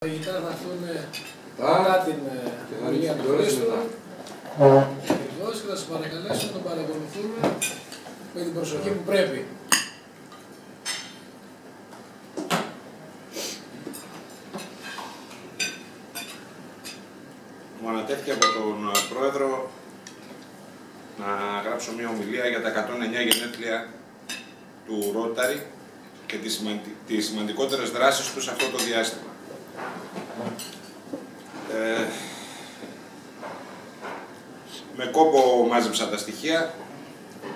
Τα γητάρα θα έρθουν μετά την ομιλία του Χρήστου και θα σας παρακαλέσω να τον παρακολουθούμε με την προσοχή που πρέπει. Μου ανατέθηκε από τον Πρόεδρο να γράψω μια ομιλία για τα 109 γενέθλια του Ρόταρι και τις σημαντικότερες δράσεις του σε αυτό το διάστημα. Με κόπο μάζεψα τα στοιχεία,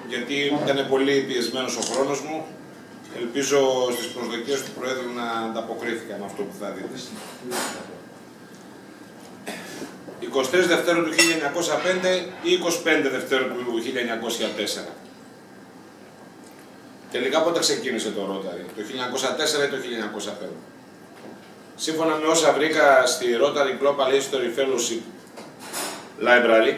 γιατί ήταν πολύ πιεσμένος ο χρόνος μου. Ελπίζω στις προσδοκίες του Προέδρου να ανταποκρίθηκα με αυτό που θα δείτε. 23 Δευτέρου του 1905 ή 25 Δευτέρου του 1904. Τελικά πότε ξεκίνησε το Ρόταρι, το 1904 ή το 1905. Σύμφωνα με όσα βρήκα στη Rotary Global History Fellowship Library,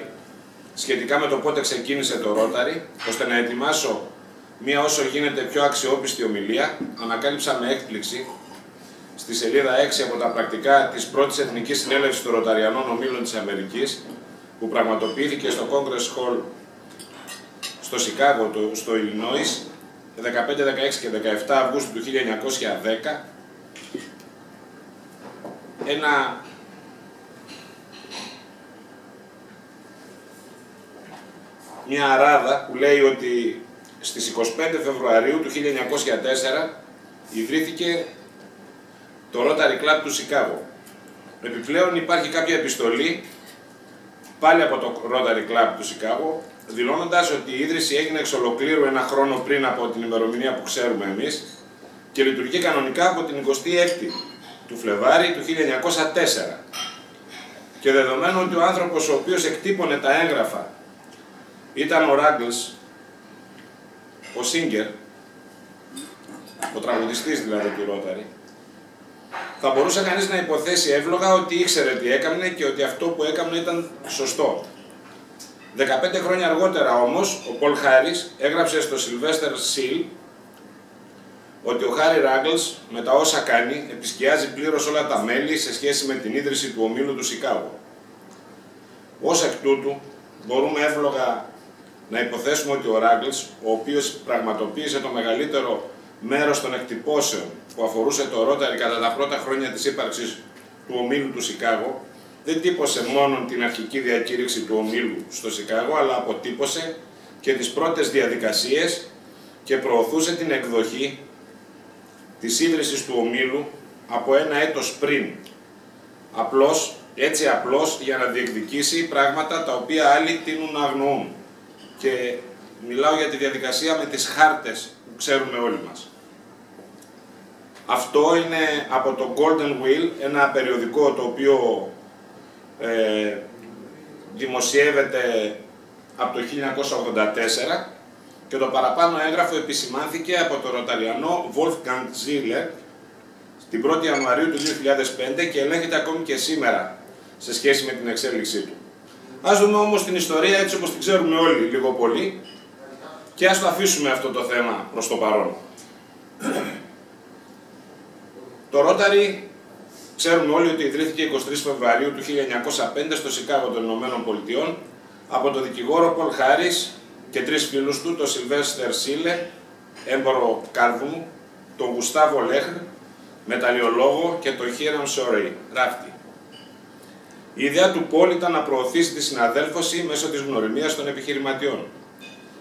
σχετικά με το πότε ξεκίνησε το Rotary, ώστε να ετοιμάσω μία όσο γίνεται πιο αξιόπιστη ομιλία, ανακάλυψα με έκπληξη στη σελίδα 6 από τα πρακτικά της πρώτης Εθνικής Συνέλευσης των Ροταριανών Ομίλων της Αμερικής, που πραγματοποιήθηκε στο Congress Hall στο Σικάγο, στο Ιλινόις, 15, 16 και 17 Αυγούστου του 1910, μια αράδα που λέει ότι στις 25 Φεβρουαρίου του 1904 ιδρύθηκε το Rotary Club του Σικάγο. Επιπλέον υπάρχει κάποια επιστολή πάλι από το Rotary Club του Σικάγο, δηλώνοντας ότι η ίδρυση έγινε εξ ολοκλήρου ένα χρόνο πριν από την ημερομηνία που ξέρουμε εμείς και λειτουργεί κανονικά από την 26η του Φλεβάρι του 1904. Και δεδομένου ότι ο άνθρωπος ο οποίος εκτύπωνε τα έγγραφα ήταν ο Ράγκλς, ο Σίγκερ, ο τραγουδιστής δηλαδή του Rotary, θα μπορούσε κανείς να υποθέσει εύλογα ότι ήξερε τι έκανε και ότι αυτό που έκανε ήταν σωστό. 15 χρόνια αργότερα όμως, ο Πολ Χάρις έγραψε στο Sylvester Seal ότι ο Χάρι Ράγκλς με τα όσα κάνει επισκιάζει πλήρως όλα τα μέλη σε σχέση με την ίδρυση του ομίλου του Σικάγο. Ως εκ τούτου, μπορούμε εύλογα να υποθέσουμε ότι ο Ράγκλς, ο οποίος πραγματοποίησε το μεγαλύτερο μέρος των εκτυπώσεων που αφορούσε το Rotary κατά τα πρώτα χρόνια της ύπαρξης του ομίλου του Σικάγο, δεν τύπωσε μόνο την αρχική διακήρυξη του ομίλου στο Σικάγο, αλλά αποτύπωσε και τις πρώτες διαδικασίες και προωθούσε την εκδοχή της ίδρυσης του ομίλου από ένα έτος πριν. Έτσι απλώς για να διεκδικήσει πράγματα τα οποία άλλοι τείνουν να αγνοούν. Και μιλάω για τη διαδικασία με τις χάρτες που ξέρουμε όλοι μας. Αυτό είναι από το Golden Wheel, ένα περιοδικό το οποίο δημοσιεύεται από το 1984 και το παραπάνω έγγραφο επισημάνθηκε από τον Ροταριανό Wolfgang Ziller την 1η Ιανουαρίου του 2005 και ελέγχεται ακόμη και σήμερα σε σχέση με την εξέλιξή του. Ας δούμε όμως την ιστορία έτσι όπως την ξέρουμε όλοι λίγο πολύ και ας το αφήσουμε αυτό το θέμα προς το παρόν. Το Rotary ξέρουμε όλοι ότι ιδρύθηκε 23 Φεβρουαρίου του 1905 στο Σικάγο των Ηνωμένων Πολιτειών από τον δικηγόρο Πολ Χάρις και τρεις φίλους του, τον Sylvester Σίλε, έμπορο κάρβουνου, τον Γουστάβο Λέχν, μεταλλιολόγο και τον Χίραμ Σόρεϊ, ράφτη. Η ιδέα του Πολ ήταν να προωθήσει τη συναδέλφωση μέσω της γνωριμίας των επιχειρηματιών.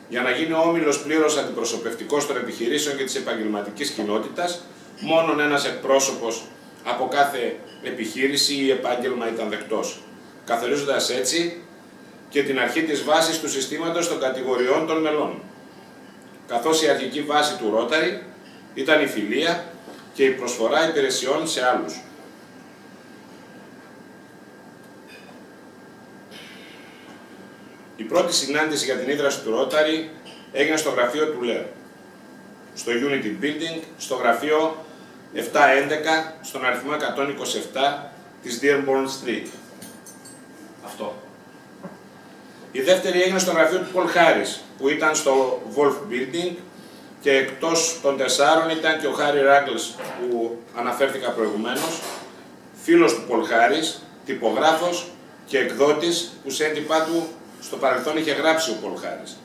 Για να γίνει ο όμιλος πλήρως αντιπροσωπευτικός των επιχειρήσεων και της επαγγελματικής κοινότητας, μόνον ένας εκπρόσωπος από κάθε επιχείρηση ή επάγγελμα ήταν δεκτός, καθορίζοντας έτσι και την αρχή της βάσης του συστήματος των κατηγοριών των μελών. Καθώς η αρχική βάση του Rotary ήταν η φιλία και η προσφορά υπηρεσιών σε άλλους. Η πρώτη συνάντηση για την ίδρυση του Rotary έγινε στο γραφείο του Λέο, στο Unity Building, στο γραφείο 711, στον αριθμό 127 της Dearborn Street. Αυτό. Η δεύτερη έγινε στο γραφείο του Πολ Χάρις, που ήταν στο Wolf Building και εκτός των 4 ήταν και ο Χάρι Ράγκλς που αναφέρθηκα προηγουμένως, φίλος του Πολ Χάρις, τυπογράφος και εκδότης που σε έντυπά του στο παρελθόν είχε γράψει ο Πολ Χάρις.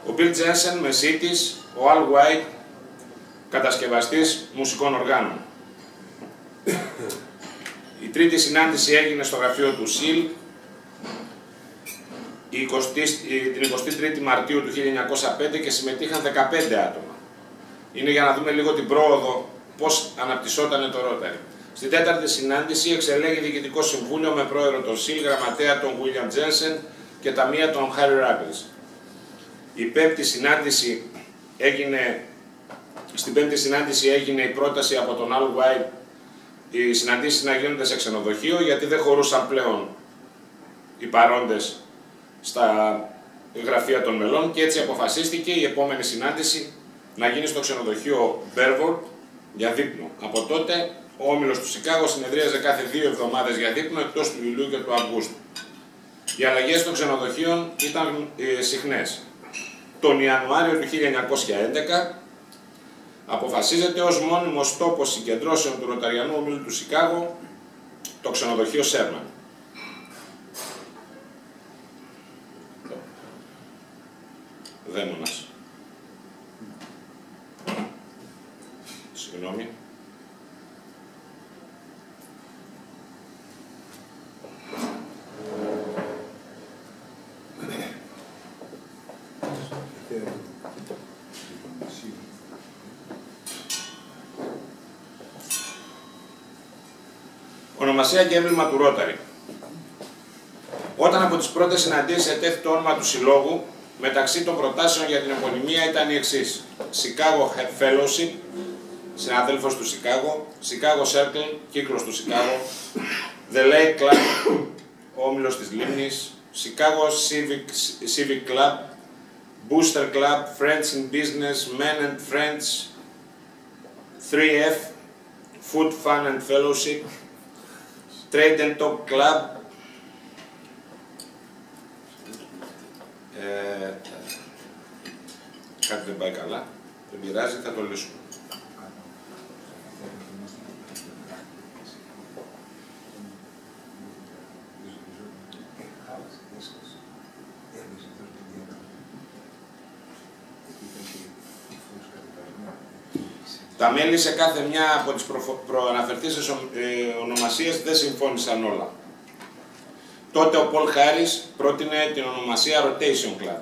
Ο Bill Jensen, μεσίτης, ο Al White, κατασκευαστής μουσικών οργάνων. Η τρίτη συνάντηση έγινε στο γραφείο του ΣΥΛ την 23η Μαρτίου του 1905 και συμμετείχαν 15 άτομα. Είναι για να δούμε λίγο την πρόοδο, πώς αναπτυσσόταν το Rotary. Στην τέταρτη συνάντηση εξελέγει διοικητικό συμβούλιο με πρόεδρο τον ΣΥΛ, γραμματέα τον William Jensen και ταμεία τον Harry Ruggles. Στην πέμπτη συνάντηση έγινε η πρόταση από τον Al White οι συναντήσεις να γίνονται σε ξενοδοχείο, γιατί δεν χωρούσαν πλέον οι παρόντες στα γραφεία των μελών και έτσι αποφασίστηκε η επόμενη συνάντηση να γίνει στο ξενοδοχείο Belvoir για δείπνο. Από τότε ο Όμιλος του Σικάγο συνεδρίαζε κάθε 2 εβδομάδες για δείπνο εκτός του Ιουλίου και του Αυγούστου. Οι αλλαγές των ξενοδοχείων ήταν συχνές. Τον Ιανουάριο του 1911 αποφασίζεται ως μόνιμος τόπος συγκεντρώσεων του Ροταριανού Ομίλου του Σικάγο το ξενοδοχείο Σέρμαν. Δαίμονας. Συγγνώμη. Ονομασία και έμβλημα του Rotary. Όταν από τις πρώτες συναντήσεις ετέθη το όνομα του συλλόγου, μεταξύ των προτάσεων για την επωνυμία ήταν οι εξής: Chicago Fellowship, συναδέλφος του Σικάγο, Chicago Circle, κύκλος του Σικάγο, The Lake Club, όμιλος της Λίμνης, Chicago Civic Club, Booster Club, Friends in Business, Men and Friends, 3F, Food Fun and Fellowship, Trade and Talk Club, κάτι δεν πάει καλά, δεν πειράζει, θα το λύσουμε. Τα μέλη σε κάθε μια από τις προαναφερθήσεις ονομασίες δεν συμφώνησαν όλα. Τότε ο Πολ Χάρις πρότεινε την ονομασία Rotation Club.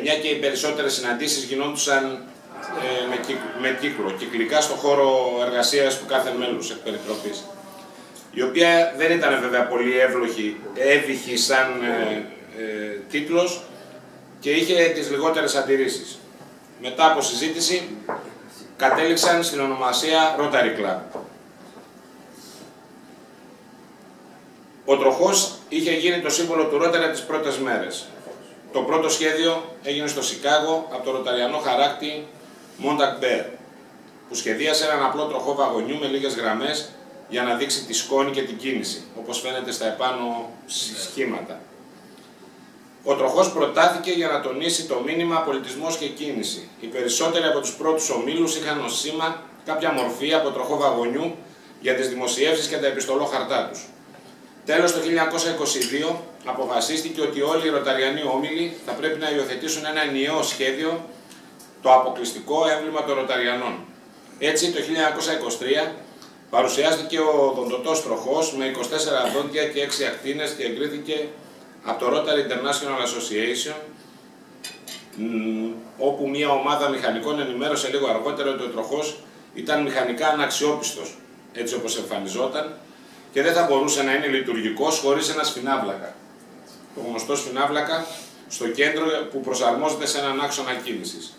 Μια και οι περισσότερες συναντήσεις γινόντουσαν με κύκλο, κυκλικά στο χώρο εργασίας του κάθε μέλους εκ περιτροπής, η οποία δεν ήταν βέβαια πολύ εύβυχη σαν τίτλος και είχε τις λιγότερες αντιρρήσεις. Μετά από συζήτηση κατέληξαν στην ονομασία Rotary Club. Ο τροχός είχε γίνει το σύμβολο του Rotary από τις πρώτες μέρες. Το πρώτο σχέδιο έγινε στο Σικάγο από το ροταριανό χαράκτη Montague Bear, που σχεδίασε έναν απλό τροχό βαγονιού με λίγες γραμμές για να δείξει τη σκόνη και την κίνηση, όπως φαίνεται στα επάνω σχήματα. Ο τροχός προτάθηκε για να τονίσει το μήνυμα πολιτισμός και κίνηση. Οι περισσότεροι από τους πρώτους ομίλους είχαν ως σήμα κάποια μορφή από τροχό βαγονιού για τις δημοσιεύσεις και τα επιστολόχαρτά τους. Τέλος, το 1922 αποφασίστηκε ότι όλοι οι ροταριανοί όμιλοι θα πρέπει να υιοθετήσουν ένα ενιαίο σχέδιο, το αποκλειστικό έμβλημα των ροταριανών. Έτσι, το 1923 παρουσιάστηκε ο δοντωτός τροχός με 24 δόντια και 6 ακτίνες και εγκρίθηκε από το Rotary International Association, όπου μια ομάδα μηχανικών ενημέρωσε λίγο αργότερα ότι ο τροχός ήταν μηχανικά αναξιόπιστος, έτσι όπως εμφανιζόταν, και δεν θα μπορούσε να είναι λειτουργικός χωρίς ένα σφινάβλακα. Το γνωστό σφινάβλακα στο κέντρο που προσαρμόζεται σε έναν άξονα κίνησης.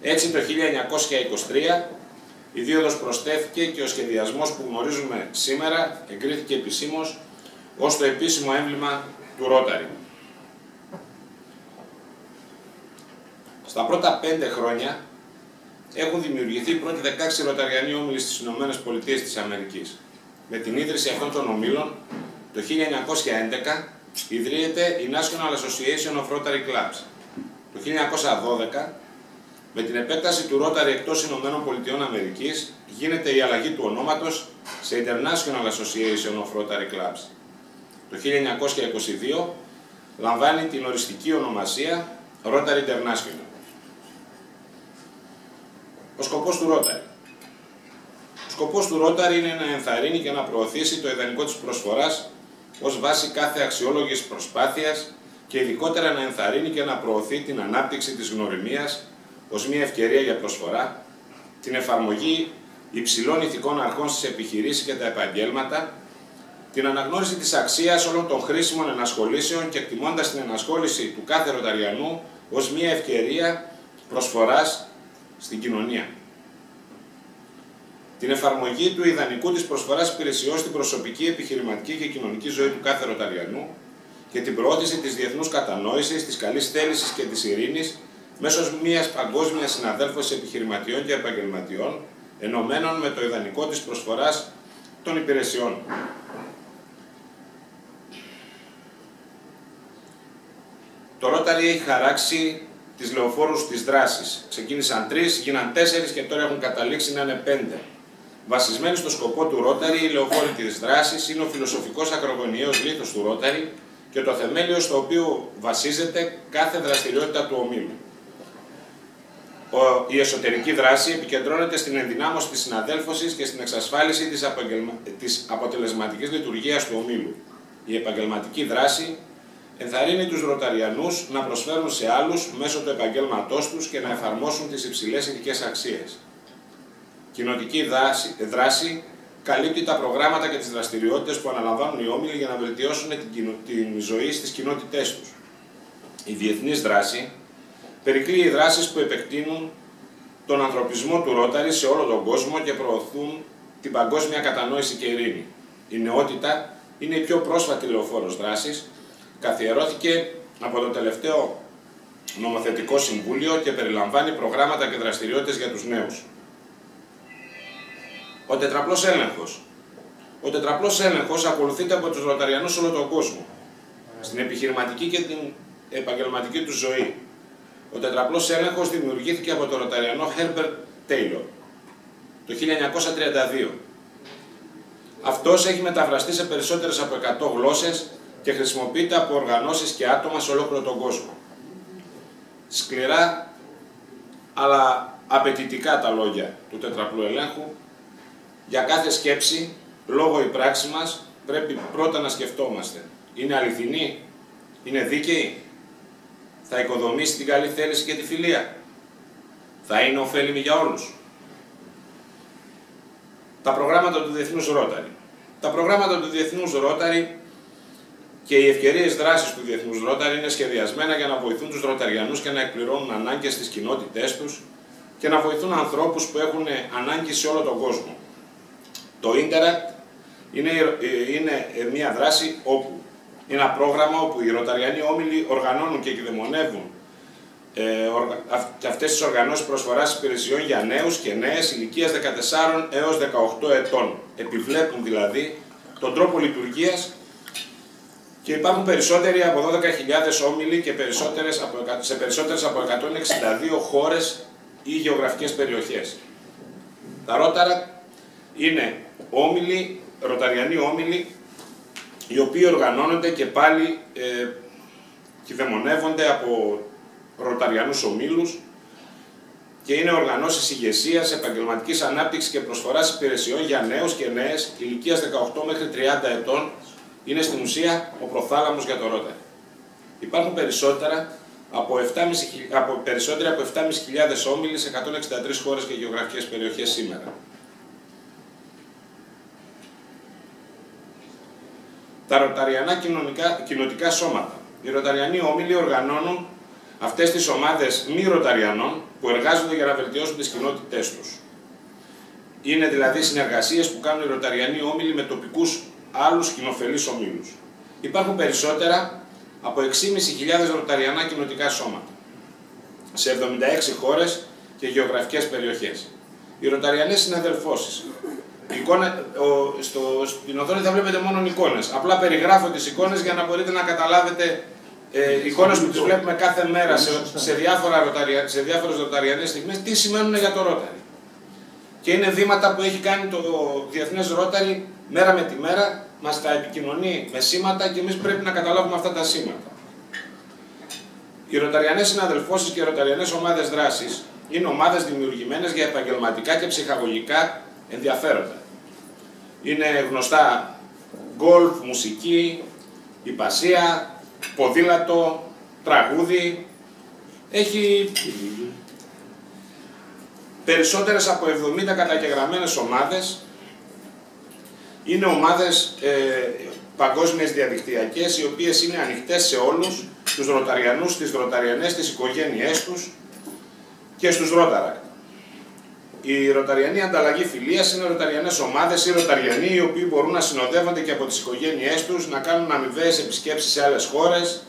Έτσι το 1923 η δίωδος προσθέθηκε και ο σχεδιασμός που γνωρίζουμε σήμερα εγκρίθηκε επισήμως ως το επίσημο έμβλημα του Rotary. Στα πρώτα 5 χρόνια έχουν δημιουργηθεί οι πρώτοι 16 ροταριανοί όμιλοι στις ΗΠΑ. Με την ίδρυση αυτών των ομίλων, το 1911 ιδρύεται η National Association of Rotary Clubs. Το 1912 Με την επέκταση του Rotary εκτός ΗΠΑ γίνεται η αλλαγή του ονόματος σε International Association of Rotary Clubs. Το 1922 λαμβάνει την οριστική ονομασία Rotary International. Ο σκοπός του Rotary. Ο σκοπός του Rotary είναι να ενθαρρύνει και να προωθήσει το ιδανικό της προσφοράς ως βάση κάθε αξιόλογης προσπάθειας και ειδικότερα να ενθαρρύνει και να προωθεί την ανάπτυξη της γνωριμίας ως μια ευκαιρία για προσφορά, την εφαρμογή υψηλών ηθικών αρχών στις επιχειρήσεις και τα επαγγέλματα, την αναγνώριση της αξίας όλων των χρήσιμων ενασχολήσεων και εκτιμώντας την ενασχόληση του κάθε Ρωταριανού ως μια ευκαιρία προσφοράς στην κοινωνία. Την εφαρμογή του ιδανικού της προσφοράς υπηρεσιών στην προσωπική, επιχειρηματική και κοινωνική ζωή του κάθε Ρωταριανού και την προώθηση της διεθνούς κατανόησης, της καλής θέλησης και της ειρήνης μέσω μιας παγκόσμιας συναδέλφωσης επιχειρηματιών και επαγγελματιών, ενωμένων με το ιδανικό της προσφοράς των υπηρεσιών. Το Rotary έχει χαράξει τις λεωφόρους της δράσης. Ξεκίνησαν 3, γίναν 4 και τώρα έχουν καταλήξει να είναι 5. Βασισμένοι στο σκοπό του Rotary, η λεωφόρη της δράσης είναι ο φιλοσοφικός ακρογωνιαίος λίθος του Rotary και το θεμέλιο στο οποίο βασίζεται κάθε δραστηριότητα του ομίλου. Η εσωτερική δράση επικεντρώνεται στην ενδυνάμωση της συναδέλφωσης και στην εξασφάλιση της αποτελεσματικής λειτουργίας του ομίλου. Η επαγγελματική δράση ενθαρρύνει τους Ρωταριανούς να προσφέρουν σε άλλους μέσω του επαγγέλματός τους και να εφαρμόσουν τις υψηλές ηθικές αξίες. Κοινοτική δράση καλύπτει τα προγράμματα και τις δραστηριότητες που αναλαμβάνουν οι όμιλοι για να βελτιώσουν την ζωή στις κοινότητές τους. Η διεθνής δράση περικλείει δράσεις που επεκτείνουν τον ανθρωπισμό του Rotary σε όλο τον κόσμο και προωθούν την παγκόσμια κατανόηση και ειρήνη. Η νεότητα είναι η πιο πρόσφατη λεωφόρος δράσης, καθιερώθηκε από το τελευταίο νομοθετικό συμβούλιο και περιλαμβάνει προγράμματα και δραστηριότητες για τους νέους. Ο τετραπλός έλεγχος. Ο τετραπλός έλεγχος ακολουθείται από τους Ρωταριανούς σε όλο τον κόσμο, στην επιχειρηματική και την επαγγελματική του ζωή. Ο τετραπλός έλεγχος δημιουργήθηκε από τον Ρωταριανό Herbert Taylor το 1932. Αυτός έχει μεταφραστεί σε περισσότερες από 100 γλώσσες και χρησιμοποιείται από οργανώσεις και άτομα σε ολόκληρο τον κόσμο. Σκληρά αλλά απαιτητικά τα λόγια του τετραπλού ελέγχου. Για κάθε σκέψη, λόγο ή πράξη μας, πρέπει πρώτα να σκεφτόμαστε. Είναι αληθινή, είναι δίκαιη, θα οικοδομήσει την καλή θέληση και τη φιλία, θα είναι ωφέλιμη για όλους. Τα προγράμματα του Διεθνούς Rotary. Τα προγράμματα του Διεθνούς Rotary και οι ευκαιρίες δράσης του Διεθνούς Rotary είναι σχεδιασμένα για να βοηθούν τους Ρωταριανούς και να εκπληρώνουν ανάγκες στις κοινότητές τους και να βοηθούν ανθρώπους που έχουν ανάγκη σε όλο τον κόσμο. Το Interact είναι μια δράση όπου είναι ένα πρόγραμμα όπου οι Ρωταριανοί όμιλοι οργανώνουν και εκδημονεύουν αυτές τις οργανώσεις προσφοράς υπηρεσιών για νέους και νέες ηλικίας 14 έως 18 ετών. Επιβλέπουν δηλαδή τον τρόπο λειτουργίας και υπάρχουν περισσότεροι από 12.000 όμιλοι και σε περισσότερες από 162 χώρες ή γεωγραφικές περιοχές. Τα Rotary είναι όμιλοι, Ρωταριανοί όμιλοι, οι οποίοι οργανώνονται και πάλι κυδαιμονεύονται από Ρωταριανούς ομίλους και είναι οργανώσεις ηγεσίας, επαγγελματικής ανάπτυξης και προσφοράς υπηρεσιών για νέους και νέες ηλικίας 18 μέχρι 30 ετών. Είναι στην ουσία ο προθάλαμος για το Rotary. Υπάρχουν περισσότεροι από 7.500 όμιλοι σε 163 χώρες και γεωγραφικές περιοχές σήμερα. Τα Ρωταριανά κοινοτικά σώματα. Οι Ρωταριανοί όμιλοι οργανώνουν αυτές τις ομάδες μη Ρωταριανών που εργάζονται για να βελτιώσουν τις κοινότητές τους. Είναι δηλαδή συνεργασίες που κάνουν οι Ρωταριανοί όμιλοι με τοπικούς άλλους κοινοφελείς ομίλους. Υπάρχουν περισσότερα από 6.500 Ρωταριανά κοινοτικά σώματα σε 76 χώρες και γεωγραφικές περιοχές. Οι Ρωταριανές συναδελφώσεις. Στην οθόνη θα βλέπετε μόνο εικόνες. Απλά περιγράφω τις εικόνες για να μπορείτε να καταλάβετε εικόνες που τις βλέπουμε κάθε μέρα σε διάφορες ροταριανές στιγμές, τι σημαίνουν για το Ρόταρι. Και είναι βήματα που έχει κάνει το Διεθνές Ρόταρι μέρα με τη μέρα, μας τα επικοινωνεί με σήματα και εμείς πρέπει να καταλάβουμε αυτά τα σήματα. Οι ροταριανές συναδελφώσεις και οι ροταριανές ομάδες δράσης είναι ομάδες δημιουργημένες για επαγγελματικά και ψυχαγωγικά ενδιαφέροντα. Είναι γνωστά γκολφ, μουσική, υπασία, ποδήλατο, τραγούδι. Έχει περισσότερες από 70 καταγεγραμμένες ομάδες. Είναι ομάδες παγκόσμιες διαδικτυακές, οι οποίες είναι ανοιχτές σε όλους τους ροταριανούς, τις ροταριανές, τις οικογένειές τους και στους ρόταρα. Η ροταριανή ανταλλαγή φιλίας είναι ροταριανές ομάδες ή ροταριανοί οι οποίοι μπορούν να συνοδεύονται και από τις οικογένειές τους, να κάνουν αμοιβαίες επισκέψεις σε άλλες χώρες,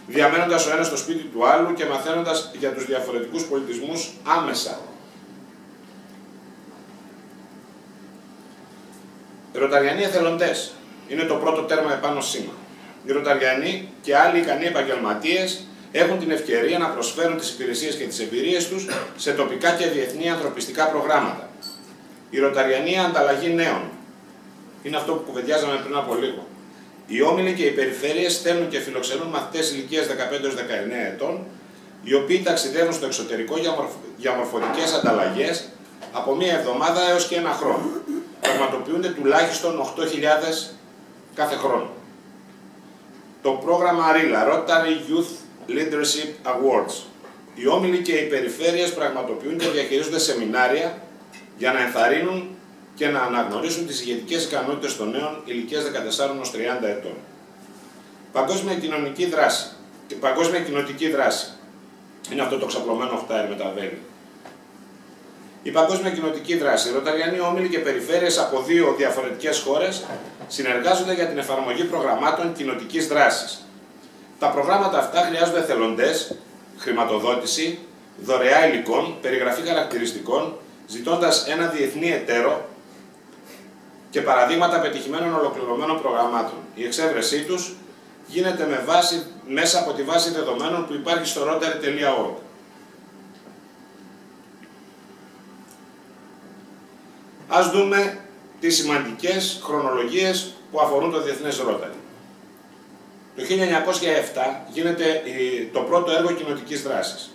διαμένοντας ο ένας στο σπίτι του άλλου και μαθαίνοντας για τους διαφορετικούς πολιτισμούς άμεσα. Οι ροταριανοί εθελοντές είναι το πρώτο τέρμα επάνω σήμα. Οι ροταριανοί και άλλοι ικανοί επαγγελματίες έχουν την ευκαιρία να προσφέρουν τις υπηρεσίες και τις εμπειρίες τους σε τοπικά και διεθνή ανθρωπιστικά προγράμματα. Η ροταριανή ανταλλαγή νέων είναι αυτό που κουβεντιάζαμε πριν από λίγο. Οι όμιλοι και οι περιφέρειες στέλνουν και φιλοξενούν μαθητές ηλικίας 15-19 ετών, οι οποίοι ταξιδεύουν στο εξωτερικό για μορφωτικές ανταλλαγές από μία εβδομάδα έως και ένα χρόνο. Πραγματοποιούνται τουλάχιστον 8.000 κάθε χρόνο. Το πρόγραμμα RILA, Rotary Youth Leadership Awards. Οι όμιλοι και οι περιφέρειες πραγματοποιούν και διαχειρίζονται σεμινάρια για να ενθαρρύνουν και να αναγνωρίσουν τις ηγετικές ικανότητες των νέων ηλικίας 14-30 ετών. Παγκόσμια κοινωνική δράση και παγκόσμια κοινοτική δράση. Είναι αυτό το ξαπλωμένο οχτάρι με τα βέλη. Η παγκόσμια κοινοτική δράση. Οι ροταριανοί όμιλοι και περιφέρειες από 2 διαφορετικές χώρες συνεργάζονται για την εφαρμογή προγραμμάτων κοινοτικής δράσης. Τα προγράμματα αυτά χρειάζονται εθελοντές, χρηματοδότηση, δωρεά υλικών, περιγραφή χαρακτηριστικών, ζητώντας ένα διεθνή εταίρο και παραδείγματα πετυχημένων ολοκληρωμένων προγραμμάτων. Η εξέβρεσή τους γίνεται μέσα από τη βάση δεδομένων που υπάρχει στο rotary.org. Ας δούμε τις σημαντικές χρονολογίες που αφορούν το Διεθνές Ρόταρι. Το 1907 γίνεται το πρώτο έργο κοινοτικής δράσης.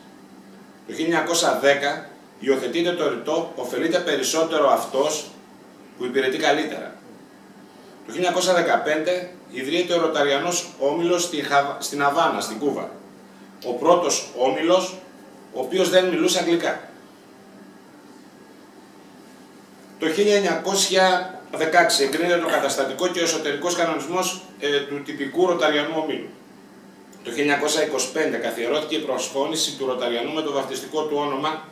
Το 1910 υιοθετείται το ρητό «Ωφελείται περισσότερο αυτός που υπηρετεί καλύτερα». Το 1915 ιδρύεται ο Ροταριανός Όμιλος στην Αβάνα, στην Κούβα. Ο πρώτος όμιλος, ο οποίος δεν μιλούσε αγγλικά. Το 1916 εγκρίνεται το καταστατικό και ο εσωτερικός κανονισμός του τυπικού Ροταριανού Ομίλου. Το 1925 καθιερώθηκε η προσφώνηση του Ροταριανού με το βαφτιστικό του όνομα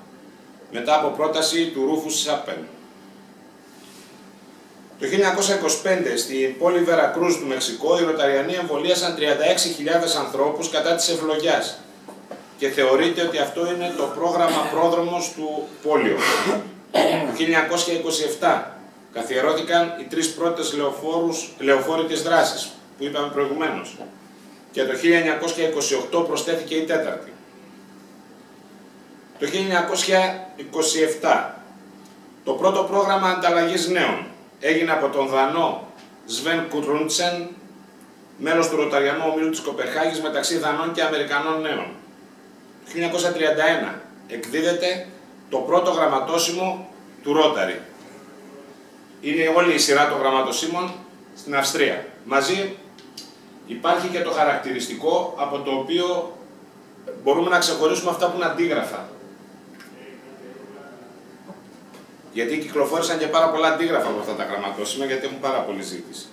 μετά από πρόταση του Ρούφους Σάπεν. Το 1925 στην πόλη Βερακρούζ του Μεξικό οι Ροταριανοί εμβολίασαν 36.000 ανθρώπους κατά της ευλογιάς και θεωρείται ότι αυτό είναι το πρόγραμμα πρόδρομος του πόλιο. Το 1927 καθιερώθηκαν οι 3 πρώτες λεωφόροι της δράσης που είπαμε προηγουμένως και το 1928 προσθέθηκε η 4η. Το 1927 το πρώτο πρόγραμμα ανταλλαγής νέων έγινε από τον Δανό Σβέν Κουτρούντσεν, μέλος του Ροταριανού Ομίλου της Κοπεχάγης μεταξύ Δανών και Αμερικανών νέων. Το 1931 εκδίδεται το πρώτο γραμματόσημο του Ρόταρι. Είναι όλη η σειρά των γραμματοσύμων στην Αυστρία. Μαζί υπάρχει και το χαρακτηριστικό από το οποίο μπορούμε να ξεχωρίσουμε αυτά που είναι αντίγραφα. Γιατί κυκλοφόρησαν και πάρα πολλά αντίγραφα από αυτά τα γραμματόσημα, γιατί έχουν πάρα πολλή ζήτηση.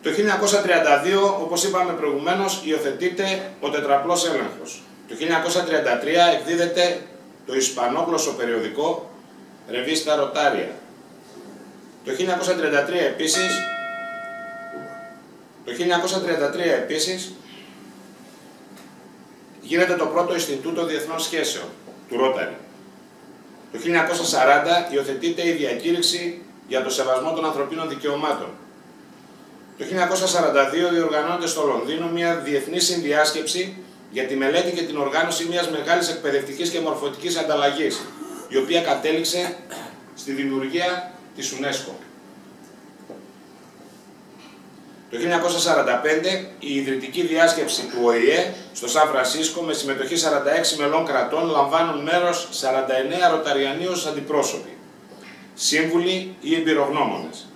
Το 1932, όπως είπαμε προηγουμένως, υιοθετείται ο τετραπλός έλεγχος. Το 1933 εκδίδεται το ισπανόγλωσσο περιοδικό Revista Rotaria. Το 1933 επίσης γίνεται το πρώτο Ινστιτούτο Διεθνών Σχέσεων του Ρόταρι. Το 1940 υιοθετείται η διακήρυξη για το σεβασμό των ανθρωπίνων δικαιωμάτων. Το 1942 διοργανώνεται στο Λονδίνο μια διεθνή συνδιάσκεψη για τη μελέτη και την οργάνωση μιας μεγάλης εκπαιδευτικής και μορφωτικής ανταλλαγής, η οποία κατέληξε στη δημιουργία της UNESCO. Το 1945 η ιδρυτική διάσκεψη του ΟΗΕ στο Σαν Φρανσίσκο με συμμετοχή 46 μελών κρατών λαμβάνουν μέρος 49 ροταριανοί ως αντιπρόσωποι, σύμβουλοι ή εμπειρογνώμονες.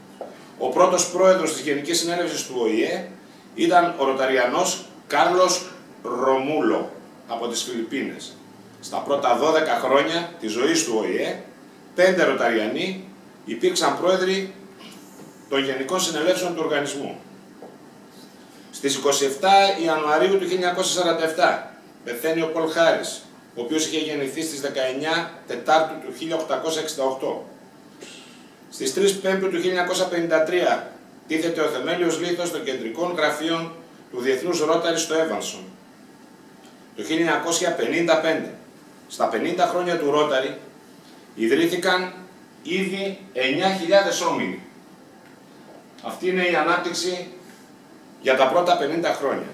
Ο πρώτος πρόεδρος της Γενικής Συνέλευσης του ΟΗΕ ήταν ο ροταριανός Κάρλος Ρομούλο από τις Φιλιππίνες. Στα πρώτα 12 χρόνια της ζωής του ΟΗΕ, 5 ροταριανοί υπήρξαν πρόεδροι των Γενικών Συνελεύσεων του οργανισμού. Στις 27 Ιανουαρίου του 1947 πεθαίνει ο Πολ Χάρις, ο οποίος είχε γεννηθεί στις 19 Τετάρτου του 1868. Στις 3 Πέμπτου του 1953 τίθεται ο θεμέλιος λίθος των κεντρικών γραφείων του Διεθνούς Ρόταρι στο Έβανσον. Το 1955, στα 50 χρόνια του Ρόταρι, ιδρύθηκαν ήδη 9.000 όμιλοι. Αυτή είναι η ανάπτυξη για τα πρώτα 50 χρόνια.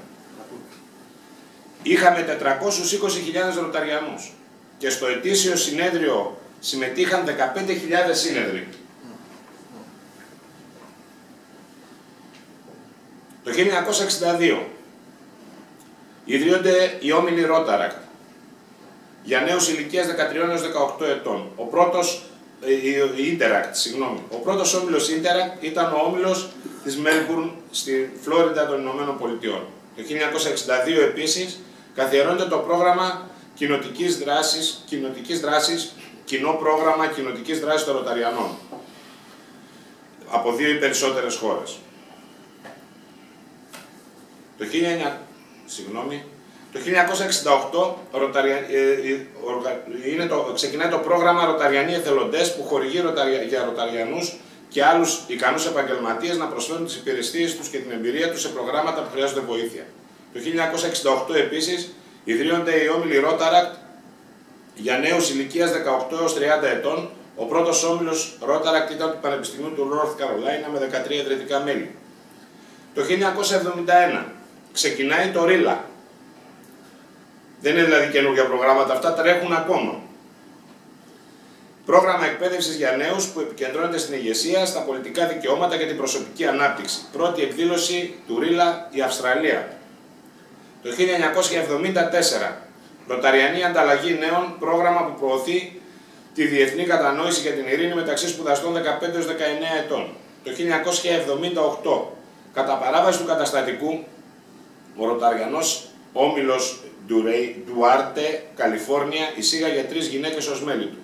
Είχαμε 420.000 ροταριανούς και στο ετήσιο συνέδριο συμμετείχαν 15.000 σύνεδροι. Το 1962 ιδρύονται οι όμιλοι Rotaract για νέους ηλικίας 13 έως 18 ετών. Ο πρώτος, ο πρώτος όμιλος Interact ήταν ο όμιλος της Melbourne στη Φλόριντα των Ηνωμένων Πολιτειών. Το 1962 επίσης καθιερώνεται το πρόγραμμα κοινοτικής δράσης, κοινό πρόγραμμα κοινοτικής δράσης των Ροταριανών από 2 ή περισσότερες χώρες. Το 1968 ξεκινάει το πρόγραμμα Ροταριανοί Εθελοντές που χορηγεί για Ροταριανούς και άλλους ικανούς επαγγελματίες να προσφέρουν τις υπηρεσίες τους και την εμπειρία τους σε προγράμματα που χρειάζονται βοήθεια. Το 1968 επίσης ιδρύονται οι όμιλοι Rotaract για νέους ηλικίας 18 έως 30 ετών. Ο πρώτος όμιλος Rotaract ήταν του Πανεπιστημίου του North Carolina με 13 ιδρυτικά μέλη. Το 1971 ξεκινάει το RILA. Δεν είναι δηλαδή καινούργια προγράμματα, αυτά τρέχουν ακόμα. Πρόγραμμα εκπαίδευσης για νέους που επικεντρώνεται στην ηγεσία, στα πολιτικά δικαιώματα και την προσωπική ανάπτυξη. Πρώτη εκδήλωση του RILA η Αυστραλία. Το 1974 Ροταριανή Ανταλλαγή Νέων, πρόγραμμα που προωθεί τη διεθνή κατανόηση για την ειρήνη μεταξύ σπουδαστών 15 έως 19 ετών. Το 1978 κατά παράβαση του καταστατικού ο Ροταριανός όμιλος Ντουάρτε, Καλιφόρνια, εισήγαγε 3 γυναίκες ως μέλη του.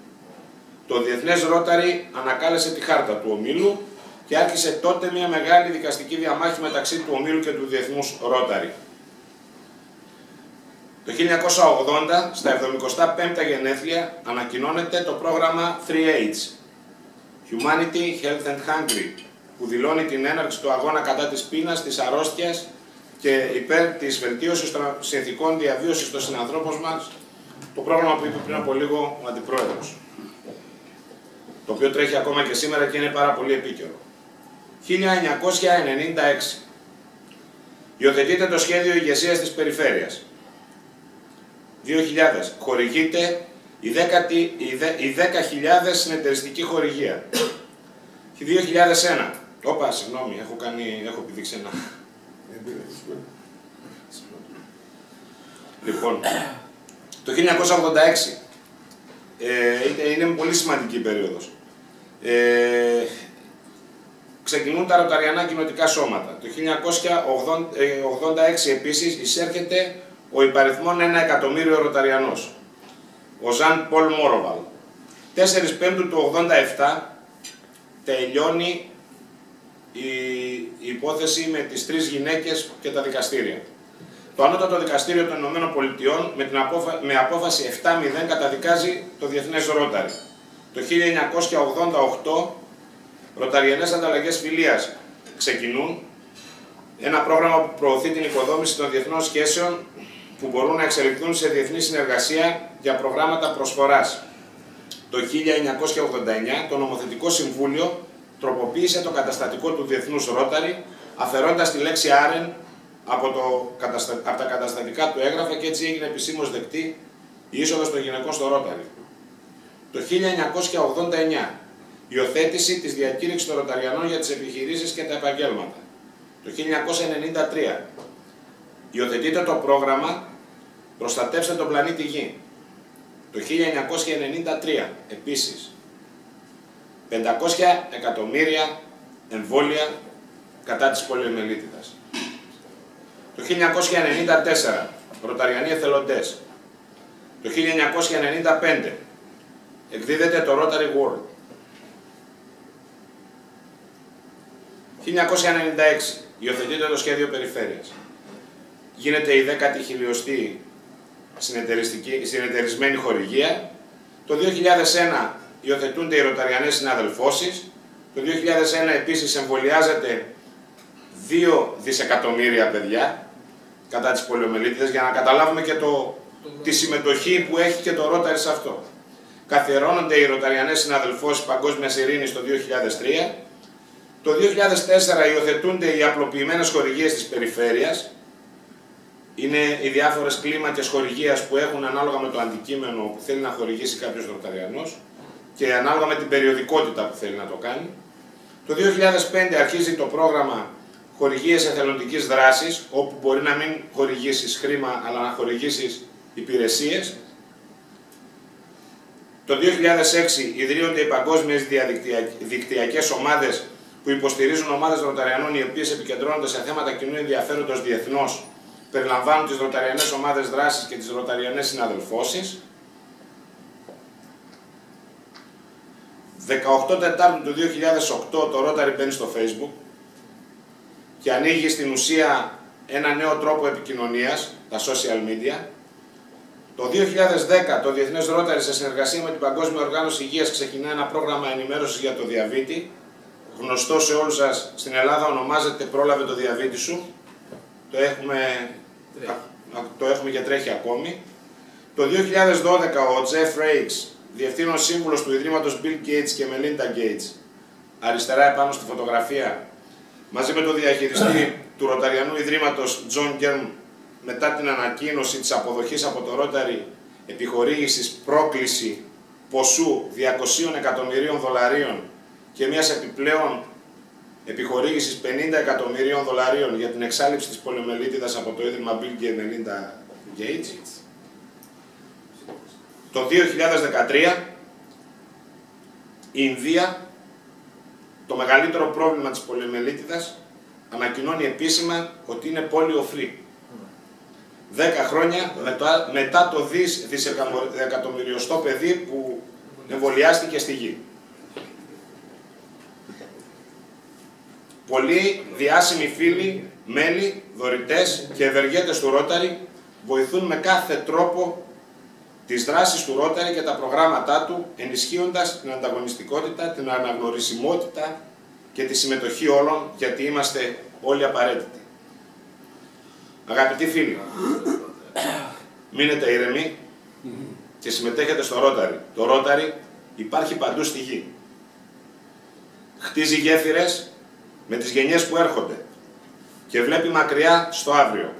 Το Διεθνές Ρόταρι ανακάλεσε τη χάρτα του ομίλου και άρχισε τότε μια μεγάλη δικαστική διαμάχη μεταξύ του ομίλου και του Διεθνούς Ρόταρι. Το 1980, στα 75 γενέθλια, ανακοινώνεται το πρόγραμμα 3H, Humanity, Health and Hungry, που δηλώνει την έναρξη του αγώνα κατά της πείνας, της αρρώστιας και υπέρ της βελτίωσης των συνθηκών διαβίωσης των συνανθρώπων μας, το πρόγραμμα που είπε πριν από λίγο ο Αντιπρόεδρος, το οποίο τρέχει ακόμα και σήμερα και είναι πάρα πολύ επίκαιρο. 1996 υιοθετείται το σχέδιο ηγεσίας της περιφέρειας. 2000 χορηγείται η 10.000 συνεταιριστική χορηγία. 2001, έχω επιδείξει ένα. Λοιπόν, το 1986 είναι πολύ σημαντική περίοδος. Ξεκινούν τα Ροταριανά κοινοτικά σώματα. Το 1986 επίσης εισέρχεται ο υπαριθμόν 1 εκατομμύριο Ροταριανός, ο Ζαν Πολ Μόροβαλ. 4 Πέμπτου του 1987 τελειώνει η υπόθεση με τις 3 γυναίκες και τα δικαστήρια. Το Ανώτατο Δικαστήριο των Ηνωμένων Πολιτειών με απόφαση 7-0 καταδικάζει το Διεθνές Ρόταρι. Το 1988 Ροταριανές Ανταλλαγές Φιλίας ξεκινούν, ένα πρόγραμμα που προωθεί την οικοδόμηση των διεθνών σχέσεων που μπορούν να εξελιχθούν σε διεθνή συνεργασία για προγράμματα προσφοράς. Το 1989 το Νομοθετικό Συμβούλιο τροποποίησε το καταστατικό του Διεθνούς Ρόταρι, αφαιρώντας τη λέξη Άρεν από τα καταστατικά του έγγραφα και έτσι έγινε επισήμως δεκτή η είσοδος των γυναικών στο Ρόταρι. Το 1989, υιοθέτηση της διακήρυξης των Ροταριανών για τις επιχειρήσεις και τα επαγγέλματα. Το 1993, υιοθετείται το πρόγραμμα «Προστατεύστε τον πλανήτη Γη». Το 1993, επίσης, 500 εκατομμύρια εμβόλια κατά της πολιομιελίτιδας. Το 1994, Ροταριανοί εθελοντές. Το 1995, εκδίδεται το Rotary World. 1996, υιοθετείται το σχέδιο περιφέρειας. Γίνεται η 10η χιλιοστή συνεταιρισμένη χορηγία. Το 2001 υιοθετούνται οι Ροταριανές συναδελφώσεις. Το 2001 επίσης εμβολιάζεται 2 δισεκατομμύρια παιδιά κατά της πολιομιελίτιδας, για να καταλάβουμε και τη συμμετοχή που έχει και το Ρόταρι σε αυτό. Καθιερώνονται οι Ροταριανές συναδελφώσεις Παγκόσμιας Ειρήνης το 2003. Το 2004 υιοθετούνται οι απλοποιημένες χορηγίες της περιφέρειας. Είναι οι διάφορες κλίμακες χορηγίας που έχουν ανάλογα με το αντικείμενο που θέλει να χορηγήσει κάποιος Ροταριανός και ανάλογα με την περιοδικότητα που θέλει να το κάνει. Το 2005 αρχίζει το πρόγραμμα χορηγίες εθελοντικής δράσης, όπου μπορεί να μην χορηγήσεις χρήμα, αλλά να χορηγήσεις υπηρεσίες. Το 2006 ιδρύονται οι παγκόσμιες δικτυακές ομάδες που υποστηρίζουν ομάδες Ροταριανών, οι οποίες επικεντρώνονται σε θέματα κοινού ενδιαφέροντος διεθνώς, περιλαμβάνουν τις Ροταριανές ομάδες δράσης και τις Ροταριανές συναδελφώσεις. 18 Τετάρτου του 2008 το Rotary μπαίνει στο Facebook και ανοίγει στην ουσία ένα νέο τρόπο επικοινωνίας, τα social media. Το 2010 το Διεθνές Rotary σε συνεργασία με την Παγκόσμια Οργάνωση Υγείας ξεκινά ένα πρόγραμμα ενημέρωσης για το διαβήτη. Γνωστό σε όλους σας στην Ελλάδα ονομάζεται «Πρόλαβε το διαβήτη σου». Το έχουμε και τρέχει ακόμη. Το 2012 ο Jeff Rakes, διευθύνων σύμβουλος του Ιδρύματος Bill Gates και Melinda Gates, αριστερά επάνω στη φωτογραφία, μαζί με τον διαχειριστή του Ροταριανού Ιδρύματος John Germ, μετά την ανακοίνωση της αποδοχής από το Rotary επιχορήγησης πρόκληση ποσού $200 εκατομμυρίων και μιας επιπλέον επιχορήγησης $50 εκατομμυρίων για την εξάλειψη της πολιομιελίτιδας από το Ίδρυμα Bill και Melinda Gates. Το 2013 η Ινδία, το μεγαλύτερο πρόβλημα της πολιομιελίτιδας, ανακοινώνει επίσημα ότι είναι polio-free. 10 χρόνια μετά το δισεκατομμυριωστό παιδί που εμβολιάστηκε στη γη. Πολλοί διάσημοι φίλοι, μέλη, δωρητές και ευεργέτες του Rotary βοηθούν με κάθε τρόπο τις δράσεις του Rotary και τα προγράμματά του, ενισχύοντας την ανταγωνιστικότητα, την αναγνωρισιμότητα και τη συμμετοχή όλων, γιατί είμαστε όλοι απαραίτητοι. Αγαπητοί φίλοι, μείνετε ήρεμοι και συμμετέχετε στο Rotary. Το Rotary υπάρχει παντού στη γη. Χτίζει γέφυρες με τις γενιές που έρχονται και βλέπει μακριά στο αύριο.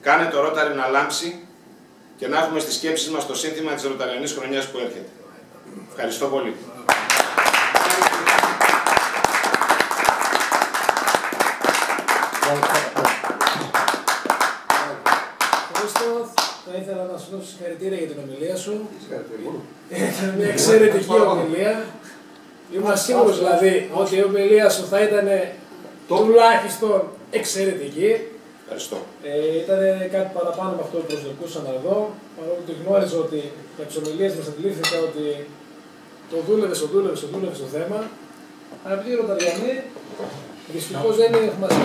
Κάνε το Rotary να λάμψει και να έχουμε στις σκέψεις μας το σύνθημα της Ροταριανής χρονιάς που έρχεται. Ευχαριστώ πολύ. Ευχαριστώ. Θα ήθελα να σου δώσω συγχαρητήρια για την ομιλία σου. Ήταν μια εξαιρετική ομιλία. Είμαι σίγουρος δηλαδή ότι η ομιλία σου θα ήταν τουλάχιστον εξαιρετική. Ευχαριστώ. Ήταν κάτι παραπάνω από αυτό που προσδοκούσα να δω. Παρόλο που γνώριζα ότι για τις ομιλίες μας αντιλήφθηκα ότι το δούλευε το θέμα. Αγαπητοί Ροταριανοί, δυστυχώς δεν είμαστε